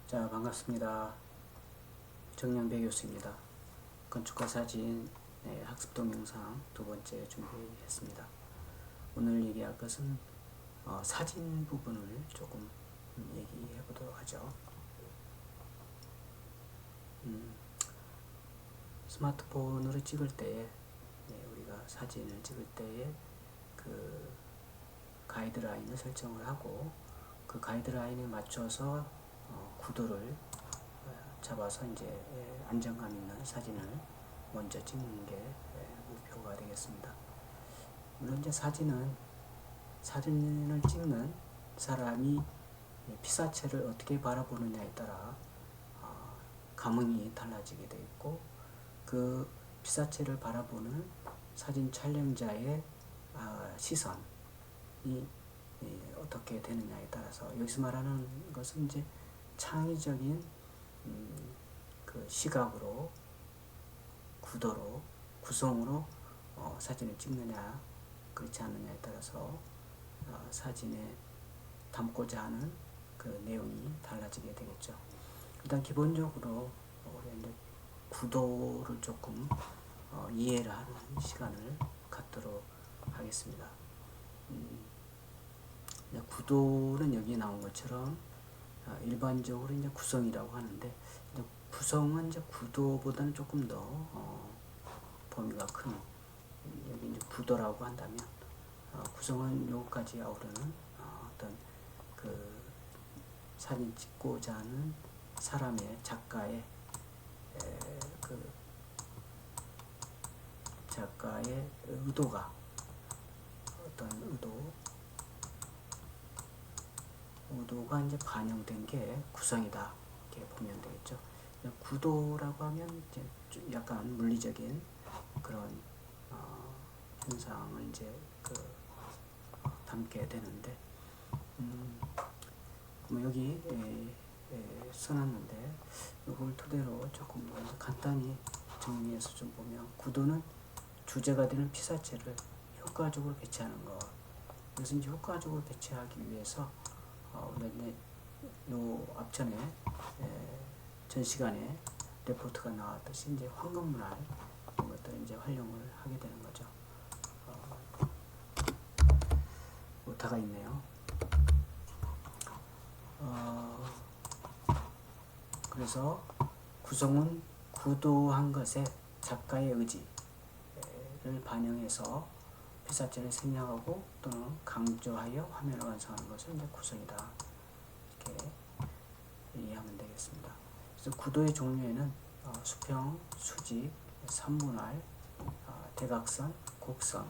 자, 반갑습니다. 정영배 교수입니다. 건축과 사진 학습 동영상 두 번째 준비했습니다. 오늘 얘기할 것은 사진 부분을 조금 얘기해 보도록 하죠. 스마트폰으로 찍을 때에 우리가 사진을 찍을 때에 그 가이드라인을 설정을 하고 그 가이드라인에 맞춰서 구도를 잡아서 이제 안정감 있는 사진을 먼저 찍는 게 목표가 되겠습니다. 물론 이제 사진을 찍는 사람이 피사체를 어떻게 바라보느냐에 따라 감흥이 달라지게 되어 있고, 그 피사체를 바라보는 사진 촬영자의 시선이 어떻게 되느냐에 따라서, 여기서 말하는 것은 이제 창의적인 그 시각으로, 구도로, 구성으로 사진을 찍느냐 그렇지 않느냐에 따라서 사진에 담고자 하는 그 내용이 달라지게 되겠죠. 일단 기본적으로 우리 이제 구도를 조금 이해를 하는 시간을 갖도록 하겠습니다. 구도는 여기 나온 것처럼 일반적으로 이제 구성이라고 하는데, 이제 구성은 이제 구도보다는 조금 더 범위가 큰, 여기 이제 구도라고 한다면 구성은 요까지 아우르는 어떤 그 사진 찍고자 하는 사람의, 작가의 작가의 의도가, 어떤 의도가 이제 반영된 게 구성이다 이렇게 보면 되겠죠. 구도라고 하면 이제 약간 물리적인 그런 현상을 이제 담게 되는데, 여기 써놨는데 이걸 토대로 조금 간단히 정리해서 좀 보면, 구도는 주제가 되는 피사체를 효과적으로 배치하는 것. 그래서 이제 효과적으로 배치하기 위해서 우리가 요 앞전에 전 시간에 레포트가 나왔듯이 이제 황금문화 이런 것들을 이제 활용을 하게 되는 거죠. 오타가 있네요. 그래서 구성은 구도한 것에 작가의 의지를 반영해서 피사체를 생략하고 또는 강조하여 화면을 완성하는 것을 이제 구성이다 이렇게 이해하면 되겠습니다. 그래서 구도의 종류에는 수평, 수직, 삼분할, 대각선, 곡선,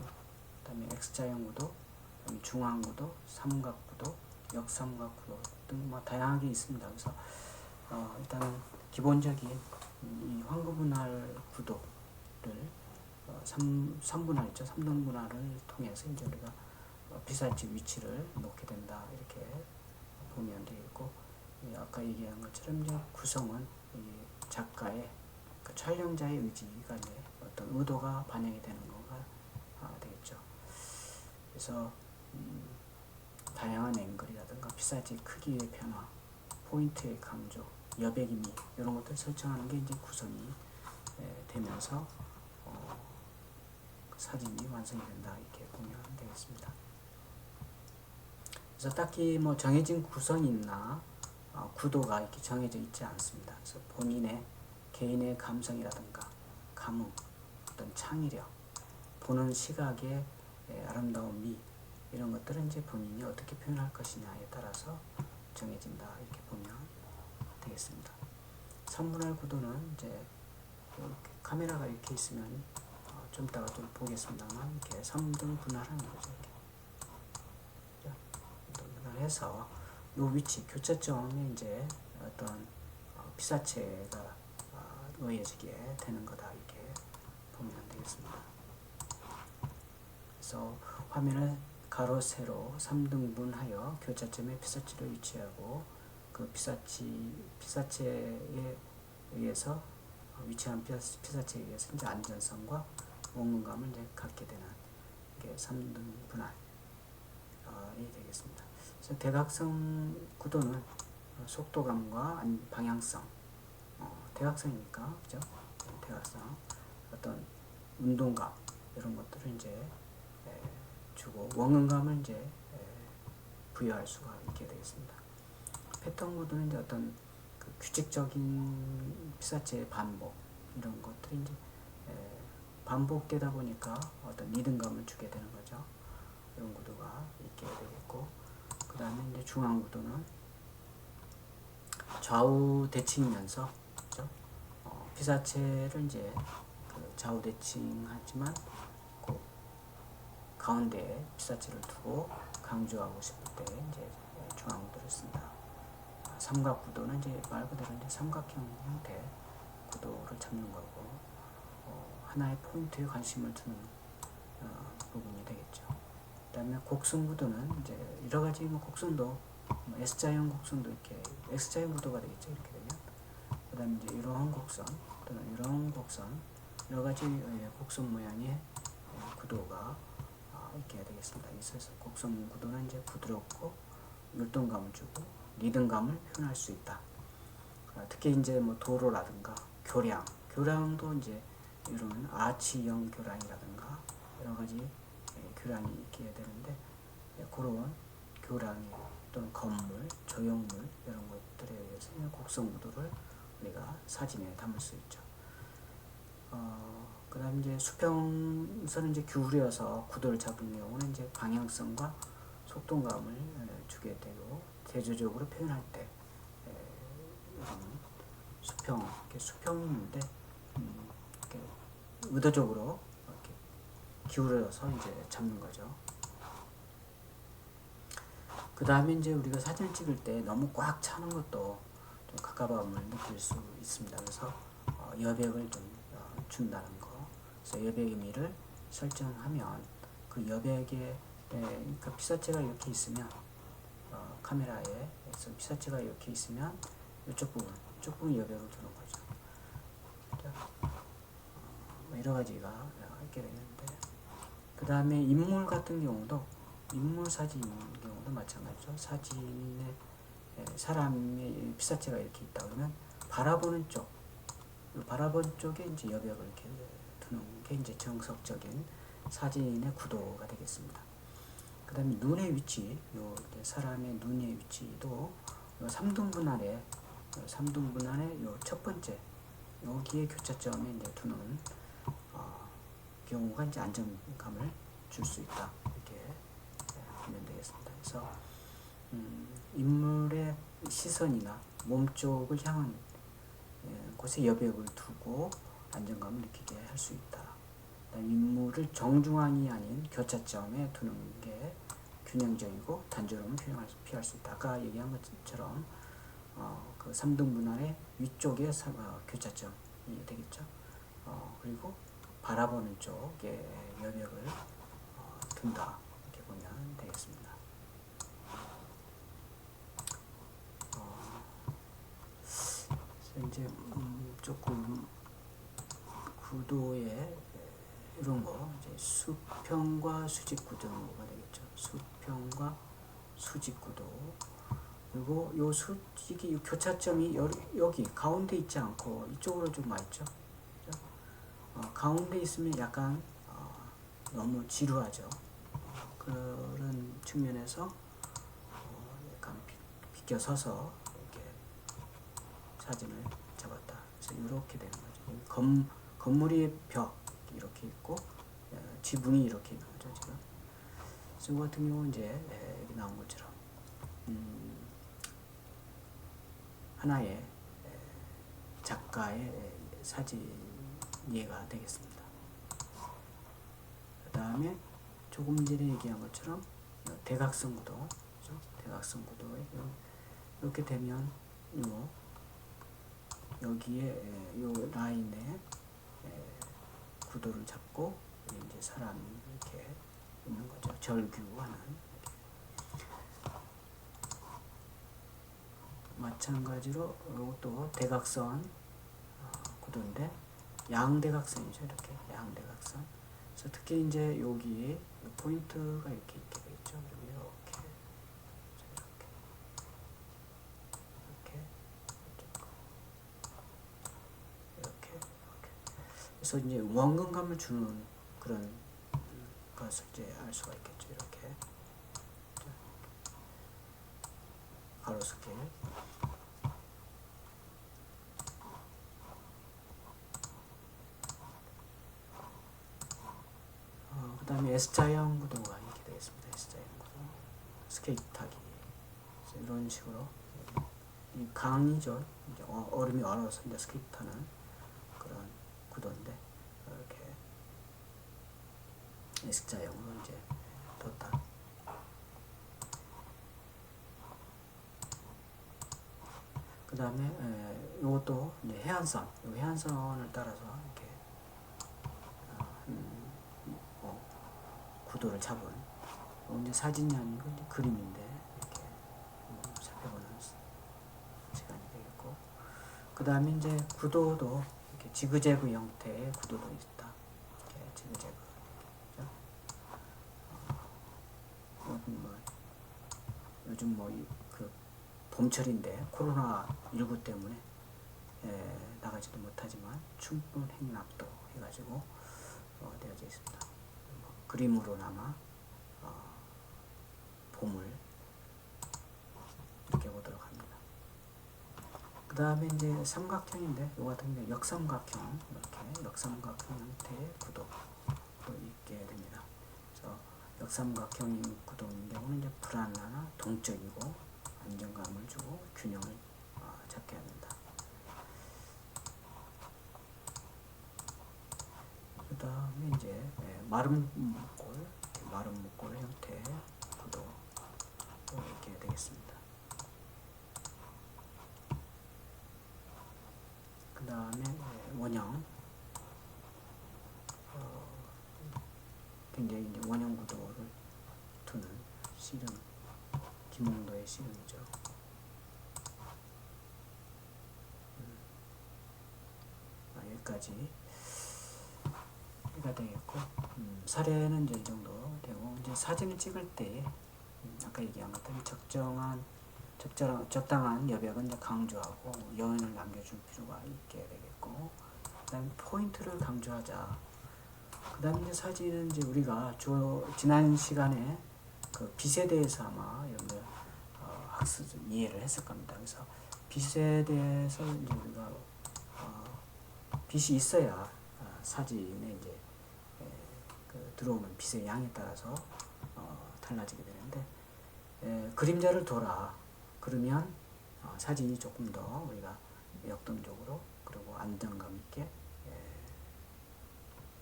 그다음에 X자형 구도, 그다음에 중앙 구도, 삼각 구도, 역삼각 구도 등 다양하게 있습니다. 그래서 일단은 기본적인 이 황금분할 구도를 3분할 있죠. 3등분할을 통해서 이제 우리가 피사체 위치를 놓게 된다 이렇게 보면 되겠고, 아까 얘기한 것처럼 이제 구성은 이 작가의, 그 촬영자의 의지가 이제 어떤 의도가 반영이 되는 거가 되겠죠. 그래서 다양한 앵글이라든가 피사체 크기의 변화, 포인트의 강조, 여백의 미 이런 것들 설정하는 게 이제 구성이 되면서 사진이 완성이 된다 이렇게 보면 되겠습니다. 그래서 딱히 정해진 구성이나 구도가 이렇게 정해져 있지 않습니다. 그래서 본인의 개인의 감성이라든가 감흥, 어떤 창의력, 보는 시각의 아름다운 미 이런 것들은 이제 본인이 어떻게 표현할 것이냐에 따라서 정해진다 이렇게 보면 되겠습니다. 3분할 구도는 이제 카메라가 이렇게 있으면 좀 이따가 좀 보겠습니다만, 이렇게 3등 분할하는 거죠. 이렇게 3등 분할해서 이 위치 교차점에 이제 어떤 피사체가 놓여지게 되는 거다 이렇게 보면 되겠습니다. 그래서 화면을 가로 세로 3등분하여 교차점에 피사체를 위치하고, 그 피사체에 의해서 위치한 피사체에 의해서 이제 안전성과 원근감을 이제 갖게 되는 게 3등 분할이 되겠습니다. 그래서 대각선 구도는 속도감과 방향성, 대각선이니까 그죠? 대각선, 어떤 운동감 이런 것들을 이제 주고 원근감을 이제 부여할 수가 있게 되겠습니다. 패턴 구도는 이제 어떤 그 규칙적인 피사체의 반복 이런 것들이 이제 반복되다 보니까 어떤 리듬감을 주게 되는 거죠. 이런 구도가 있게 되겠고, 그 다음에 이제 중앙 구도는 좌우 대칭이면서 그죠? 피사체를 이제 그 좌우 대칭하지만 그 가운데에 피사체를 두고 강조하고 싶을 때 이제 중앙 구도를 씁니다. 삼각 구도는 이제 말 그대로 이제 삼각형 형태 구도를 잡는 거고, 하나의 포인트에 관심을 두는 부분이 되겠죠. 그다음에 곡선 구도는 이제 여러 가지 곡선도 S자형 곡선도 이렇게 X자형 구도가 되겠죠. 이렇게 되면 그다음에 이제 이러한 곡선 또는 이러한 곡선 여러 가지 곡선 모양의 구도가 있게 되겠습니다. 있어서 곡선 구도는 이제 부드럽고 율동감을 주고 리듬감을 표현할 수 있다. 특히 이제 뭐 도로라든가 교량도 이제 이런 아치형 교량이라든가 여러 가지 교량이 있게 되는데, 그런 교량이 또는 건물, 조형물 이런 것들에 의해서 곡선 구도를 우리가 사진에 담을 수 있죠. 그 다음 이제 수평선은 이제 기울여서 구도를 잡은 경우는 이제 방향성과 속동감을 주게 되고, 대조적으로 표현할 때 수평이 있는데 이렇게 의도적으로 이렇게 기울여서 이제 잡는 거죠. 그 다음에 이제 우리가 사진을 찍을 때 너무 꽉 차는 것도 좀 갑갑함을 느낄 수 있습니다. 그래서 여백을 좀 준다는 거. 그래서 여백의 미를 설정하면 그 여백에 그러니까 피사체가 이렇게 있으면 카메라에 피사체가 이렇게 있으면 이쪽 부분 여백을 두는 거죠. 여러 가지가 있게 되는데, 그 다음에 인물 같은 경우도 인물 사진 경우도 마찬가지죠. 사진에 사람의 피사체가 이렇게 있다 그러면 바라보는 쪽에 이제 여백을 이렇게 두는 게 이제 정석적인 사진의 구도가 되겠습니다. 그 다음에 눈의 위치, 사람의 눈의 위치도 3등분 안에 요 첫 번째 여기에 교차점에 이제 두는 경우가 이제 안정감을 줄 수 있다, 이렇게 보면 되겠습니다. 그래서 인물의 시선이나 몸 쪽을 향한 곳에 여백을 두고 안정감을 느끼게 할 수 있다. 인물을 정중앙이 아닌 교차점에 두는 게 균형적이고 단조로움을 피할 수 있다. 아까 얘기한 것처럼 그 3등분 안에 위쪽에 교차점이 되겠죠. 그리고 바라보는 쪽에 여백을 둔다, 이렇게 보면 되겠습니다. 이제 조금 구도에 이런 거 이제 수평과 수직 구도가 되겠죠. 수평과 수직 구도. 그리고 요 수직이 요 교차점이 여기 가운데 있지 않고 이쪽으로 좀 와 있죠. 가운데 있으면 약간 너무 지루하죠. 그런 측면에서 약간 비껴서서 이렇게 사진을 잡았다. 그래서 이렇게 되는 거죠. 건물이 벽 이렇게 있고 지붕이 이렇게 있는 거죠. 지금 이거 같은 경우 이제 여기 나온 것처럼 하나의 작가의 사진 이해가 되겠습니다. 그 다음에 조금 전에 얘기한 것처럼 대각선 구도, 그렇죠? 대각선 구도에 이렇게 되면 여기에 요 라인에 구도를 잡고 이제 사람이 이렇게 있는 거죠. 절규하는. 마찬가지로 이것도 대각선 구도인데 양대각선이죠. 이렇게 양대각선. 그래서 특히 이제 여기 포인트가 이렇게 있게 되겠죠. 그리고 이렇게 그래서 이제 원근감을 주는 그런 것을 이제 알 수가 있겠죠. 이렇게 가로수길. 그 다음에 S자형 구도가 이렇게 되겠습니다. S자형 구도. 스케이트 타기. 이런 식으로. 이 강이죠. 이제 얼음이 얼어서 이제 스케이트 타는 그런 구도인데, 이렇게 S자형으로 이제 뒀다. 그 다음에 이것도 이제 해안선, 해안선을 따라서 이렇게 구도를 잡은 이제 사진이 아니고 이제 그림인데 이렇게 살펴보는 시간이 되겠고, 그 다음에 이제 구도도 이렇게 지그재그 형태의 구도도 있다. 이렇게 지그재그. 요즘 그 봄철인데 코로나19 때문에 나가지도 못하지만 춘분 행락도 해가지고 되어져 있습니다. 그림으로나마 봄을 느껴보도록 합니다. 그 다음에 이제 삼각형인데, 이 같은 경우 역삼각형, 이렇게 역삼각형 형태의 구도도 있게 됩니다. 그래서 역삼각형 구도인 경우는 이제 불안하나 동적이고 안정감을 주고 균형을 잡게 합니다. 그 다음에 이제 마름 목골 형태의 구도 이렇게 되겠습니다. 그 다음에 원형, 굉장히 이제 원형 구도를 두는 씨름, 김홍도의 씨름이죠. 여기까지 가 되겠고, 사례는 이제 이 정도 되고, 이제 사진을 찍을 때 아까 얘기한 것처럼 적당한 여백은 이제 강조하고 여운을 남겨줄 필요가 있게 되겠고, 그다음에 포인트를 강조하자. 그다음에 이제 사진은 이제 우리가 지난 시간에 그 빛에 대해서 아마 여러분들 학습 이해를 했을 겁니다. 그래서 빛에 대해서 이제 우리가 빛이 있어야 사진에 이제 들어오는 빛의 양에 따라서 달라지게 되는데, 그림자를 둬라. 그러면 사진이 조금 더 우리가 역동적으로 그리고 안정감 있게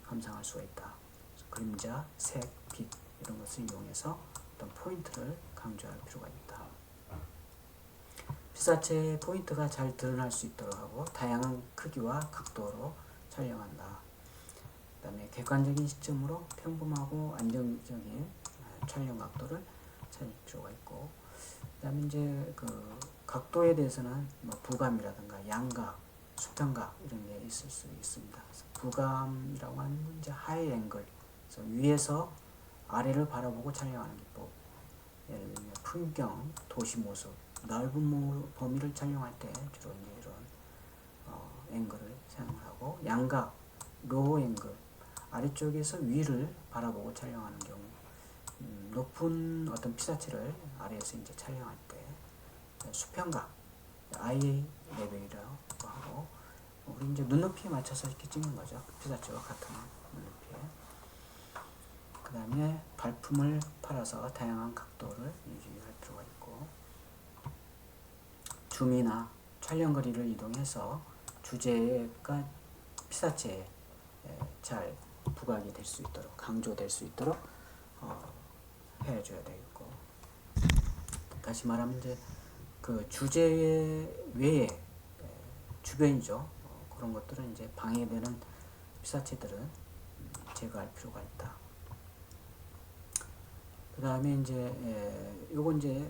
감상할 수가 있다. 그림자, 색, 빛 이런 것을 이용해서 어떤 포인트를 강조할 필요가 있다. 피사체의 포인트가 잘 드러날 수 있도록 하고 다양한 크기와 각도로 촬영한다. 그 다음에 객관적인 시점으로 평범하고 안정적인 촬영 각도를 찾을 필요가 있고, 그 다음에 이제 그 각도에 대해서는 뭐 부감이라든가 양각, 수평각 이런 게 있을 수 있습니다. 그래서 부감이라고 하는 건 이제 하이 앵글, 그래서 위에서 아래를 바라보고 촬영하는 기법. 예를 들면 풍경, 도시 모습, 넓은 범위를 촬영할 때 주로 이제 이런 앵글을 사용하고, 양각, 로우 앵글, 아래쪽에서 위를 바라보고 촬영하는 경우, 높은 어떤 피사체를 아래에서 이제 촬영할 때 수평각, IA 레벨이라고 하고, 우리 이제 눈높이에 맞춰서 이렇게 찍는 거죠. 피사체와 같은 눈높이에. 그 다음에 발품을 팔아서 다양한 각도를 유지할 필요가 있고, 줌이나 촬영 거리를 이동해서 주제가 피사체에 잘 부각이 될 수 있도록, 강조될 수 있도록 해줘야 되겠고, 다시 말하면 이제 그 주제 외에 주변이죠. 그런 것들은 이제 방해되는 피사체들은 제거할 필요가 있다. 그 다음에 이제 요건 이제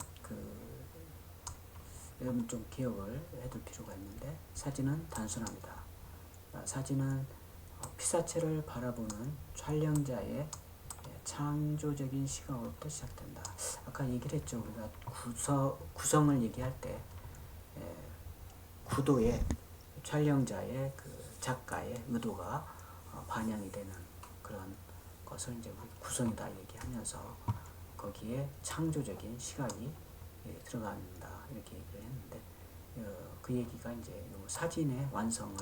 여러분 좀 기억을 해둘 필요가 있는데, 사진은 단순합니다. 사진은 피사체를 바라보는 촬영자의 창조적인 시각으로부터 시작된다. 아까 얘기를 했죠. 우리가 구성을 얘기할 때 구도에 촬영자의 그 작가의 의도가 반영이 되는 그런 것을 이제 구성이다 얘기하면서 거기에 창조적인 시각이 들어간다 이렇게 얘기를 했는데 그 얘기가 이제 요 사진의 완성을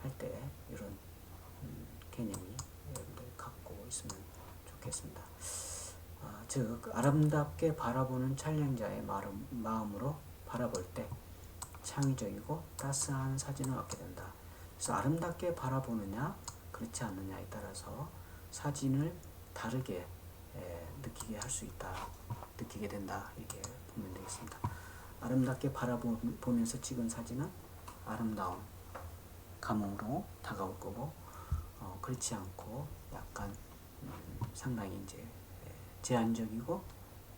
할 때 이런 개념이 여러분들 갖고 있으면 좋겠습니다. 즉 아름답게 바라보는 촬영자의 마음으로 바라볼 때 창의적이고 따스한 사진을 얻게 된다. 그래서 아름답게 바라보느냐 그렇지 않느냐에 따라서 사진을 다르게 느끼게 할 수 있다. 느끼게 된다. 이렇게 보면 되겠습니다. 아름답게 바라보면서 찍은 사진은 아름다운 감흥으로 다가올 거고 그렇지 않고 약간 상당히 이제 제한적이고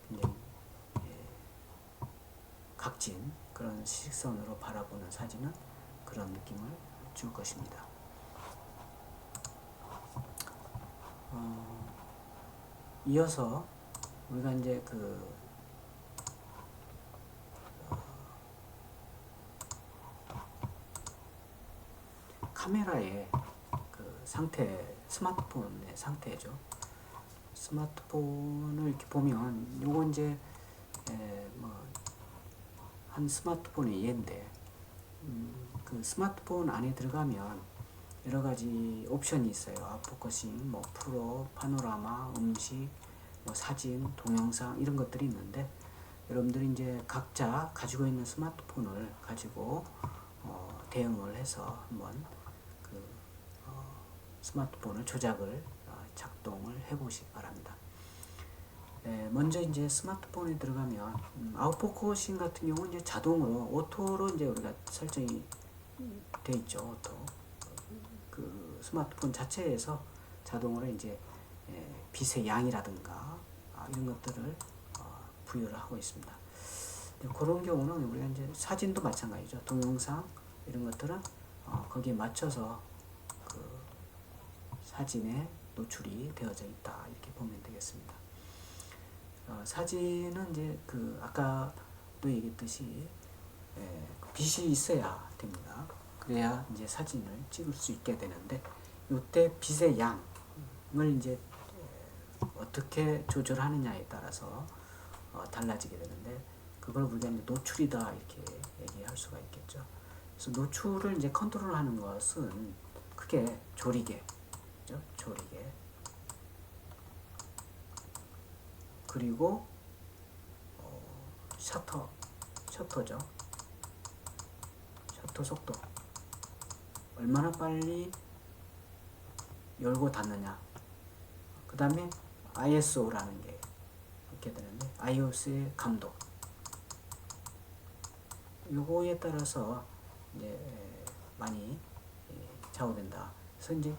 굉장히 각진 그런 시선으로 바라보는 사진은 그런 느낌을 줄 것입니다. 이어서 우리가 이제 카메라의 그 상태, 스마트폰의 상태죠. 스마트폰을 이렇게 보면 요거 이제 한 스마트폰의 예인데 그 스마트폰 안에 들어가면 여러 가지 옵션이 있어요. 아웃포커싱, 뭐 프로, 파노라마, 음식, 뭐 사진, 동영상 이런 것들이 있는데 여러분들이 이제 각자 가지고 있는 스마트폰을 가지고 대응을 해서 한번 그 스마트폰을 조작을 작동을 해보시기 바랍니다. 먼저 이제 스마트폰에 들어가면 아웃포커싱 같은 경우는 이제 자동으로 오토로 이제 우리가 설정이 돼 있죠. 오토. 그 스마트폰 자체에서 자동으로 이제 빛의 양이라든가 이런 것들을 부여를 하고 있습니다. 그런 경우는 우리가 이제 사진도 마찬가지죠. 동영상 이런 것들은 거기에 맞춰서 그 사진에 노출이 되어져 있다 이렇게 보면 되겠습니다. 사진은 이제 그 아까도 얘기했듯이 빛이 있어야 됩니다. 그래야 이제 사진을 찍을 수 있게 되는데 이때 빛의 양을 이제 어떻게 조절하느냐에 따라서 달라지게 되는데 그걸 우리가 이제 노출이다 이렇게 얘기할 수가 있겠죠. 그래서 노출을 이제 컨트롤하는 것은 크게 조리개, 그죠? 조리개 그리고 셔터죠. 셔터 속도 얼마나 빨리 열고 닫느냐. 그 다음에 ISO라는 게 있게 되는데 ISO의 감도. 요거에 따라서 이제 많이 좌우된다. 그래서 이제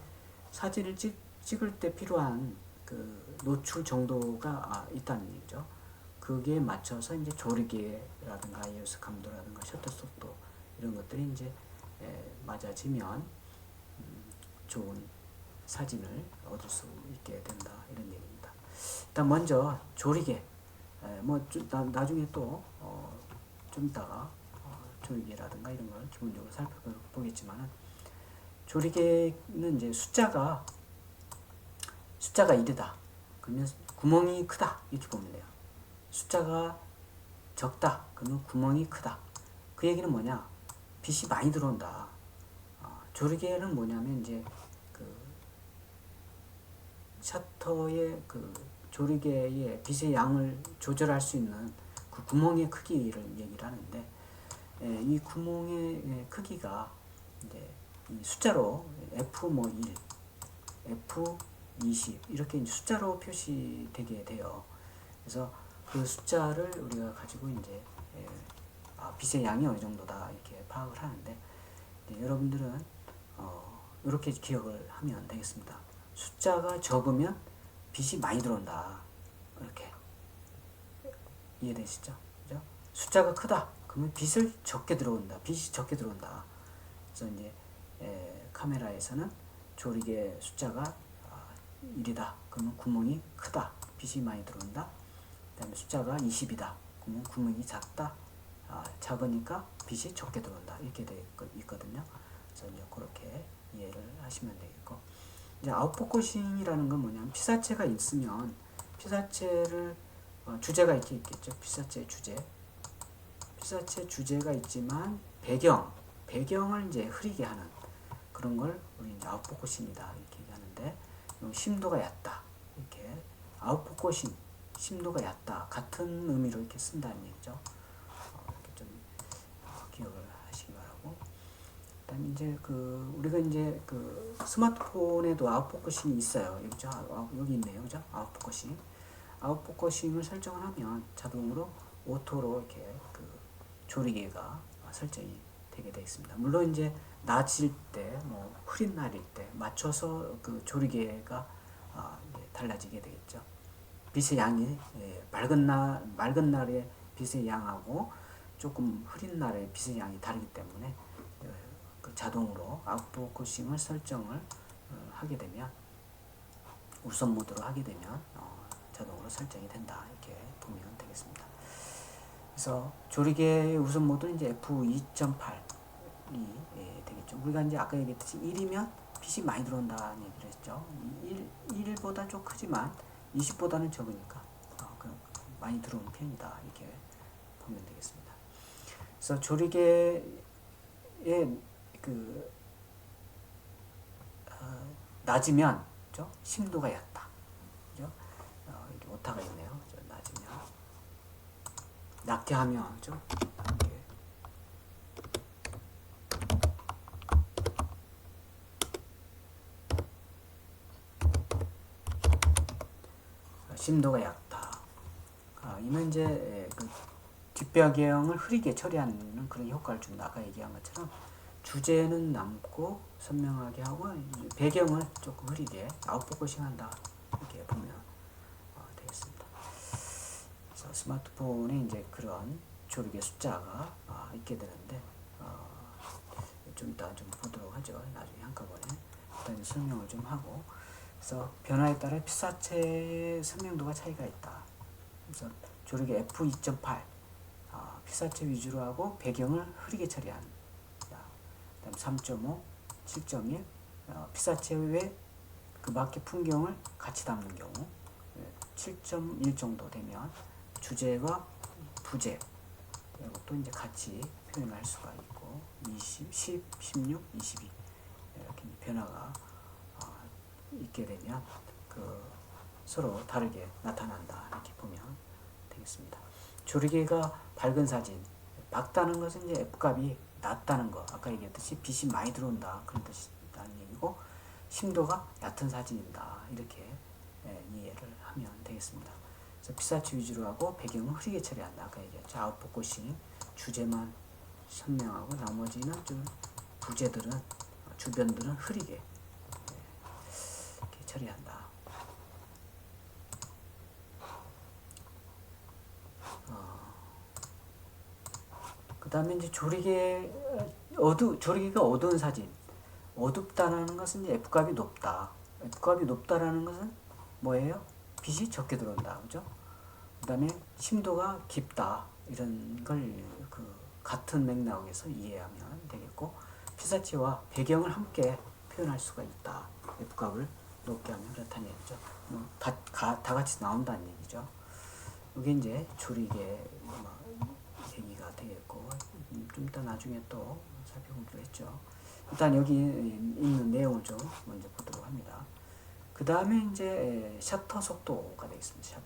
사진을 찍을 때 필요한 그 노출 정도가 있다는 얘기죠. 그게 맞춰서 이제 조리개라든가 ISO 감도라든가 셔터 속도 이런 것들이 이제 맞아지면 좋은 사진을 얻을 수 있게 된다 이런 얘기입니다. 일단 먼저 조리개 나중에 또 좀 이따가 조리개라든가 이런 걸 기본적으로 살펴보겠지만은 조리개는 이제 숫자가 1이다. 그러면 구멍이 크다 이렇게 보면 돼요. 숫자가 적다. 그러면 구멍이 크다. 그 얘기는 뭐냐? 빛이 많이 들어온다. 조리개는 뭐냐면 이제 그 셔터의 그 조리개의 빛의 양을 조절할 수 있는 그 구멍의 크기를 얘기를 하는데 이 구멍의 크기가 이제 이 숫자로 F1, F20 이렇게 이제 숫자로 표시되게 돼요. 그래서 그 숫자를 우리가 가지고 이제 빛의 양이 어느 정도다 이렇게 파악을 하는데 여러분들은 이렇게 기억을 하면 되겠습니다. 숫자가 적으면 빛이 많이 들어온다. 이렇게 이해되시죠? 그죠? 숫자가 크다. 그러면 빛이 적게 들어온다. 그래서 이제 카메라에서는 조리개 숫자가 1이다. 그러면 구멍이 크다. 빛이 많이 들어온다. 그 다음에 숫자가 20이다. 그러면 구멍이 작다. 작으니까 빛이 적게 들어온다. 이렇게 되어 있거든요. 그래서 이제 그렇게 이해를 하시면 되겠고. 이제 아웃포커싱이라는 건 뭐냐면 피사체가 있으면 피사체를 주제가 이렇게 있겠죠. 피사체 주제. 피사체 주제가 있지만 배경을 이제 흐리게 하는 그런 걸 우리 이제 아웃포커싱이다 이렇게 얘기하는데 심도가 얕다 이렇게 아웃포커싱 심도가 얕다 같은 의미로 이렇게 쓴다는 얘기죠. 이렇게 좀 기억을 하시기 바라고. 그다음 이제 우리가 이제 스마트폰에도 아웃포커싱이 있어요. 여기 있네요, 그죠? 아웃포커싱을 설정을 하면 자동으로 오토로 이렇게 조리개가 설정이 되게 되어 있습니다. 물론 이제 낮일 때, 뭐 흐린 날일 때 맞춰서 조리개가 달라지게 되겠죠. 빛의 양이 맑은 날에 빛의 양하고 조금 흐린 날에 빛의 양이 다르기 때문에 자동으로 아웃포커싱을 설정을 하게 되면 우선 모드로 하게 되면 자동으로 설정이 된다 이렇게 보면 되겠습니다. 그래서 조리개의 우선 모드는 이제 f2.8이 되겠죠. 우리가 이제 아까 얘기했듯이 1이면 빛이 많이 들어온다는 얘기를 했죠. 1보다 좀 크지만 20보다는 적으니까 많이 들어오는 편이다 이렇게 보면 되겠습니다. 그래서 조리개의 낮으면 그죠? 심도가 얕다. 그죠? 이렇게 오타가 있네요. 낮으면 낮게 하면 그죠? 이렇게 심도가 얕다. 이는 이제 뒷배경을 흐리게 처리하는 그런 효과를 준다. 아까 얘기한 것처럼 주제는 남고 선명하게 하고 배경을 조금 흐리게 아웃포커싱 한다 이렇게 보면 되겠습니다. 그래서 스마트폰에 이제 그런 조리개 숫자가 있게 되는데 좀 이따 좀 보도록 하죠. 나중에 한꺼번에 일단 설명을 좀 하고. 그래서 변화에 따라 피사체의 선명도가 차이가 있다. 그래서 조리개 f2.8 피사체 위주로 하고 배경을 흐리게 처리한. 그다음 3.5, 7.1 피사체 외 그 밖의 풍경을 같이 담는 경우 7.1 정도 되면 주제와 부제 이것도 이제 같이 표현을 할 수가 있고 20, 10, 16, 22 이렇게 변화가 있게 되면 서로 다르게 나타난다 이렇게 보면 되겠습니다. 조리개가 밝은 사진, 밝다는 것은 이제 F값이 낮다는 거, 아까 얘기했듯이 빛이 많이 들어온다 그런 뜻이라는 얘기고 심도가 얕은 사진이다 이렇게 이해를 하면 되겠습니다. 그래서 피사체 위주로 하고 배경은 흐리게 처리한다. 아까 얘기했죠. 아웃포커싱 주제만 선명하고 나머지는 좀 부제들은 주변들은 흐리게 이렇게 처리한다. 그 다음에 이제 조리개가 어두운 사진. 어둡다는 것은 이제 F값이 높다. F값이 높다라는 것은 뭐예요? 빛이 적게 들어온다. 그죠? 그 다음에 심도가 깊다. 이런 걸 같은 맥락에서 이해하면 되겠고, 피사체와 배경을 함께 표현할 수가 있다. F값을 높게 하면 그렇다는 얘기죠. 다 같이 나온다는 얘기죠. 이게 이제 조리개 얘기가 되겠고, 좀 이따 나중에 또 살펴보기로 했죠. 일단 여기 있는 내용을 좀 먼저 보도록 합니다. 그 다음에 이제 셔터 속도가 되겠습니다.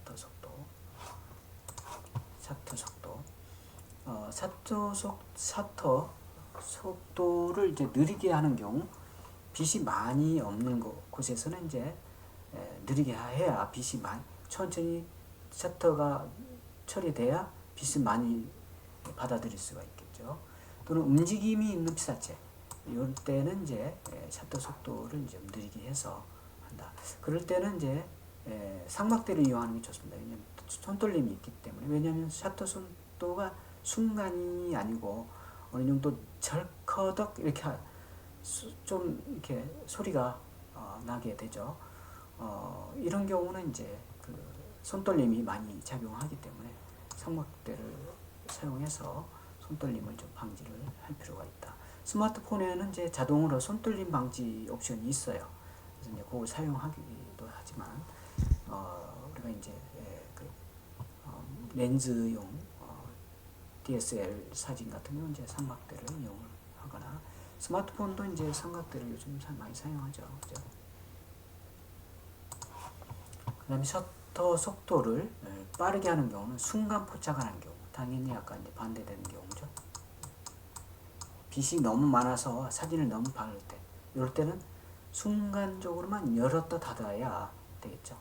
셔터 속도를 이제 느리게 하는 경우, 빛이 많이 없는 곳에서는 이제 느리게 해야 빛이 천천히 셔터가 처리돼야 빛을 많이 받아들일 수가 있겠죠. 또는 움직임이 있는 피사체, 이럴 때는 이제 셔터 속도를 좀 느리게 해서 한다. 그럴 때는 이제 상막대를 이용하는 게 좋습니다. 왜냐하면 손떨림이 있기 때문에. 왜냐하면 셔터 속도가 순간이 아니고 어느 정도 절커덕 이렇게 좀 이렇게 소리가 나게 되죠. 이런 경우는 이제 손떨림이 많이 작용하기 때문에 상막대를 사용해서 손떨림을 좀 방지를 할 필요가 있다. 스마트폰에는 이제 자동으로 손떨림 방지 옵션이 있어요. 그래서 이제 그걸 사용하기도 하지만 우리가 이제 렌즈용 DSL 사진 같은 경우는 이제 삼각대를 이용을 하거나 스마트폰도 이제 삼각대를 요즘 많이 사용하죠. 그죠? 그 다음에 셔터 속도를 빠르게 하는 경우는 순간 포착하는 경우, 당연히 약간 이제 반대되는 경우죠. 빛이 너무 많아서 사진을 너무 박을 때, 이럴 때는 순간적으로만 열었다 닫아야 되겠죠.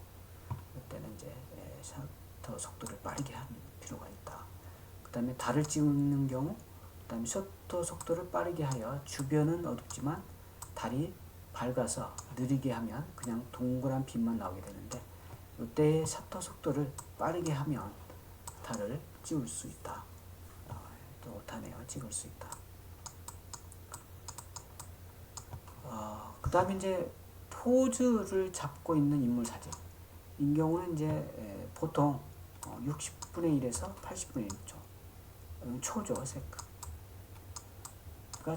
이럴 때는 이제 셔터 속도를 빠르게 하는 필요가 있다. 그 다음에 달을 찍는 경우, 그 다음에 셔터 속도를 빠르게 하여 주변은 어둡지만 달이 밝아서 느리게 하면 그냥 동그란 빛만 나오게 되는데, 이때 셔터 속도를 빠르게 하면 달을 찍을 수 있다. 또 오타네요. 찍을 수 있다. 그 다음에 이제 포즈를 잡고 있는 인물 사진. 이 경우는 이제 보통 60분의 1에서 80분의 1초. 초죠, 세크가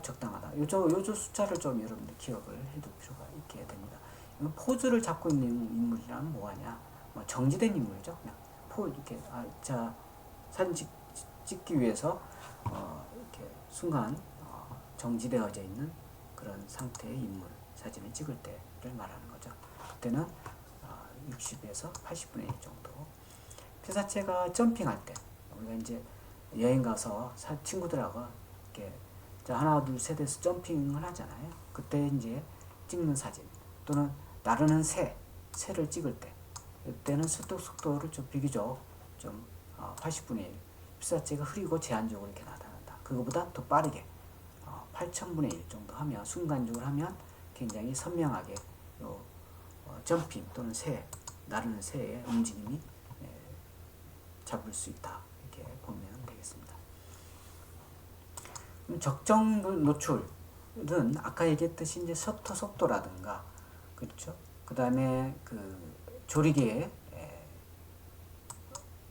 적당하다. 요조 숫자를 좀 여러분들 기억을 해둘 필요가 있게 됩니다. 포즈를 잡고 있는 인물이란 뭐하냐? 정지된 인물이죠. 그냥 이렇게 사진 찍기 위해서 이렇게 순간 정지되어져 있는 그런 상태의 인물 사진을 찍을 때를 말하는 거죠. 그때는 60에서 80분의 1 정도. 피사체가 점핑할 때, 우리가 이제 여행 가서 친구들하고 이렇게 하나 둘 셋 해서 점핑을 하잖아요. 그때 이제 찍는 사진, 또는 나르는 새를 찍을 때, 이때는 셔터 속도를 좀 비교적 좀 80분의 1, 피사체가 흐리고 제한적으로 이렇게 나타난다. 그거보다 더 빠르게 8000분의 1 정도 하면, 순간적으로 하면 굉장히 선명하게 점핑 또는 나르는 새의 움직임이 잡을 수 있다. 이렇게 보면 되겠습니다. 적정 노출은 아까 얘기했듯이 이제 셔터 속도라든가, 그렇죠? 그 다음에 조리개에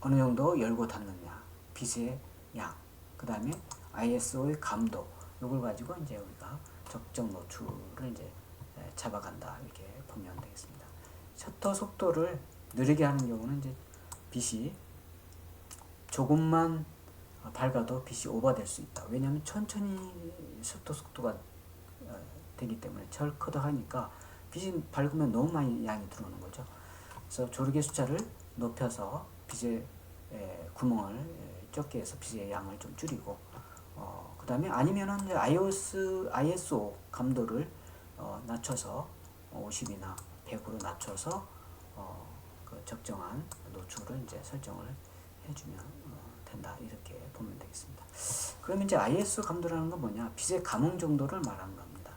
어느 정도 열고 닫느냐, 빛의 양, 그 다음에 ISO의 감도, 이걸 가지고 이제 우리가 적정 노출을 이제 잡아간다. 이렇게 보면 되겠습니다. 셔터 속도를 느리게 하는 경우는 이제 빛이 조금만 밝아도 빛이 오버될 수 있다. 왜냐하면 천천히 셔터 속도가 되기 때문에 절커덕하니까 빛이 밝으면 너무 많이 양이 들어오는 거죠. 그래서 조리개 숫자를 높여서 빛의 구멍을 적게 해서 빛의 양을 좀 줄이고, 그 다음에 아니면은 이제 ISO 감도를 낮춰서 50이나 100으로 낮춰서 그 적정한 노출을 이제 설정을 해주면 된다. 이렇게 보면 되겠습니다. 그러면 이제 ISO 감도라는 건 뭐냐? 빛의 감응 정도를 말하는 겁니다.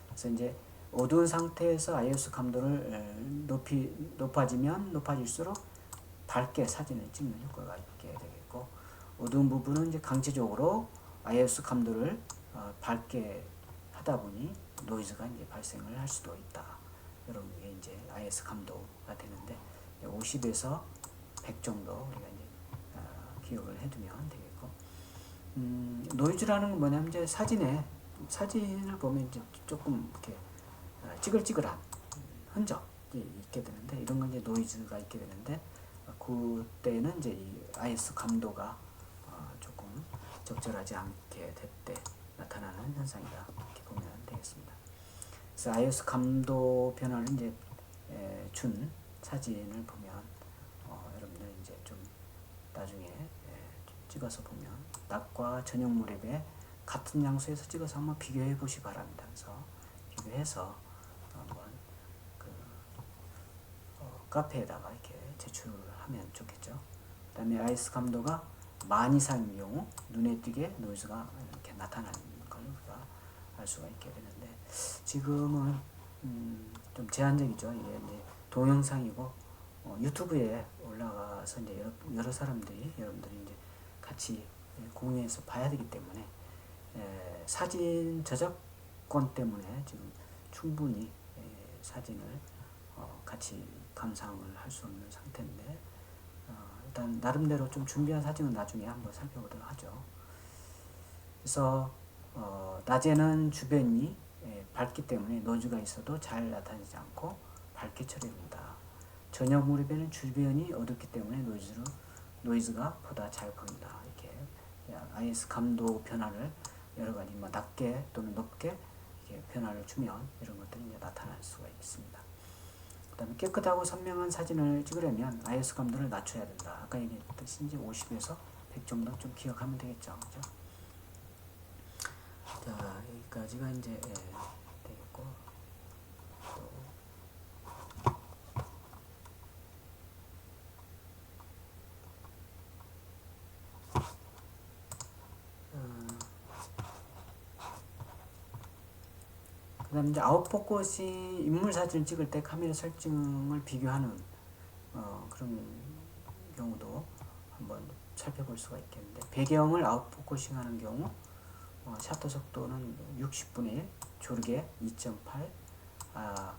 그래서 이제 어두운 상태에서 ISO 감도를 높아지면 높아질수록 밝게 사진을 찍는 효과가 있게 되겠고, 어두운 부분은 이제 강제적으로 ISO 감도를 밝게 하다 보니 노이즈가 이제 발생을 할 수도 있다. 이런 게 이제 ISO 감도가 되는데, 50에서 100 정도 우리가 이제 기억을 해두면 되겠고, 노이즈라는 건 뭐냐면 이제 사진을 보면 이제 조금 이렇게 찌글찌글한 흔적이 있게 되는데, 이런 건 이제 노이즈가 있게 되는데, 그때는 이제 이 ISO 감도가 조금 적절하지 않게 될 때 나타나는 현상이다. 이렇게 보면 되겠습니다. 그래서 ISO 감도 변화를 이제 준 사진을 보면 여러분들 이제 좀 나중에 찍어서 보면 낮과 저녁 무렵에 같은 장소에서 찍어서 한번 비교해 보시기 바랍니다. 그래서 비교해서 한번 카페에다가 이렇게 제출하면 좋겠죠. 그 다음에 ISO 감도가 만 이상인 경우 눈에 띄게 노이즈가 이렇게 나타나는 걸 우리가 알 수가 있게 되는데, 지금은 좀 제한적이죠. 이게 이제 동영상이고 유튜브에 올라가서 이제 여러 사람들이 여러분들이 이제 같이 공유해서 봐야 되기 때문에 사진 저작권 때문에 지금 충분히 사진을 같이 감상을 할 수 없는 상태인데, 일단 나름대로 좀 준비한 사진은 나중에 한번 살펴보도록 하죠. 그래서 낮에는 주변이 밝기 때문에 노이즈가 있어도 잘 나타나지 않고 밝게 처리됩니다. 저녁 무렵에는 주변이 어둡기 때문에 노이즈가 보다 잘 보인다. 이렇게 IS 감도 변화를 여러 가지 뭐 낮게 또는 높게 이렇게 변화를 주면 이런 것들이 이제 나타날 수가 있습니다. 그다음에 깨끗하고 선명한 사진을 찍으려면 IS 감도를 낮춰야 된다. 아까 얘기했듯이 이제 50에서 100 정도 좀 기억하면 되겠죠. 그죠? 자, 여기까지가 이제 되겠고, 또 그다음에 이제 아웃포커싱 인물 사진을 찍을 때 카메라 설정을 비교하는 그런 경우도 한번 살펴볼 수가 있겠는데, 배경을 아웃포커싱하는 경우 셔터 속도는 60분의 1, 조르게 2.8,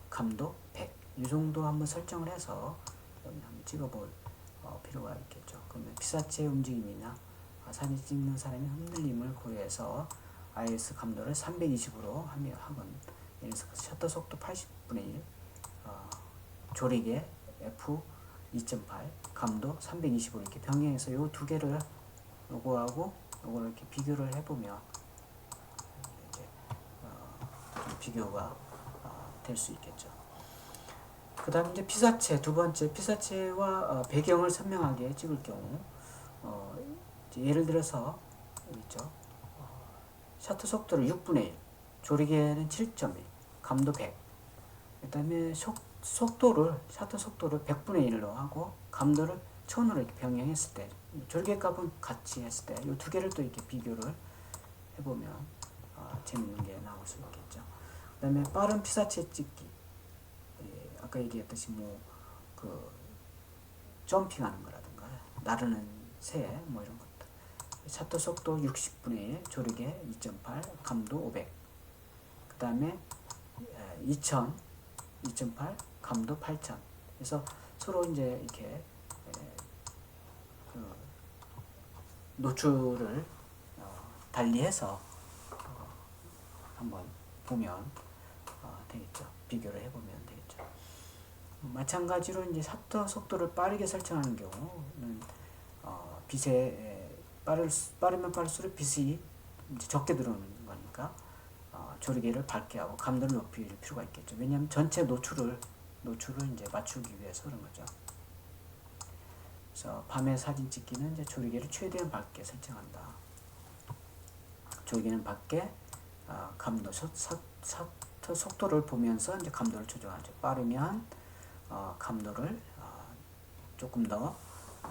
감도 100. 이 정도 한번 설정을 해서 한번 찍어볼 필요가 있겠죠. 그러면 피사체 움직임이나 사진 찍는 사람의 흔들림을 고려해서 IS 감도를 320으로 하면 예를 들어서 셔터 속도 80분의 1, 조리개 F 2.8, 감도 320으로 이렇게 병행해서 이 두 개를 요거하고 요거를 이렇게 비교를 해보면 이제 비교가 될 수 있겠죠. 그 다음에 이제 피사체, 두 번째 피사체와 배경을 선명하게 찍을 경우 예를 들어서 여기 있죠. 셔터 속도를 6분의 1, 조리개는 7.1, 감도 100. 그 다음에 셔터 속도를 100분의 1로 하고 감도를 1000으로 이렇게 병행했을 때, 조리개 값은 같이 했을 때 이 두 개를 또 이렇게 비교를 해보면 재밌는 게 나올 수 있겠죠. 그 다음에 빠른 피사체 찍기. 아까 얘기했듯이 점핑하는 거라든가 나르는 새 이런 것들. 셔터 속도 60분의 1, 조리개 2.8, 감도 500. 그 다음에 2000, 2.8, 감도 8000. 그래서 서로 이제 이렇게 노출을 달리해서 한번 보면 되겠죠. 비교를 해보면 되겠죠. 마찬가지로 이제 셔터 속도를 빠르게 설정하는 경우는 빛에 빠르면 빠를수록 빛이 이제 적게 들어오는 거니까 조리개를 밝게 하고 감도를 높일 필요가 있겠죠. 왜냐하면 전체 노출을 이제 맞추기 위해서 그런 거죠. 그래서 밤에 사진 찍기는 이제 조리개를 최대한 밝게 설정한다. 조리개는 밝게 감도 셔터 속도를 보면서 이제 감도를 조정하죠. 빠르면 감도를 조금 더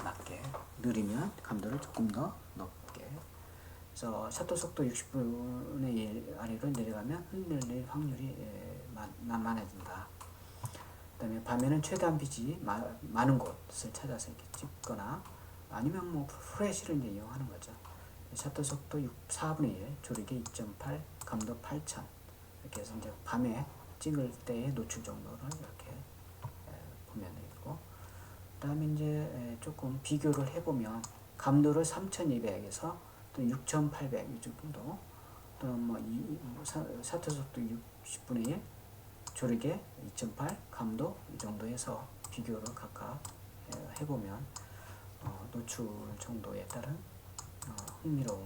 낮게, 느리면 감도를 조금 더 높게. 그래서 셔터 속도 60분의 1 아래로 내려가면 흔들릴 확률이 많아진다. 그 다음에 밤에는 최대한 빛이 많은 곳을 찾아서 이렇게 찍거나 아니면 플래시를 이제 이용하는 거죠. 셔터 속도 4분의 1, 조리개 2.8, 감도 8000. 이렇게 해서 이제 밤에 찍을 때의 노출 정도를 이렇게 보면 되겠고, 그 다음에 이제 조금 비교를 해보면 감도를 3200에서 또 6800 이 정도, 또 셔터 속도 60분의 1, 조리개 2.8, 감도 이 정도에서 비교를 각각 해보면 노출 정도에 따른 흥미로운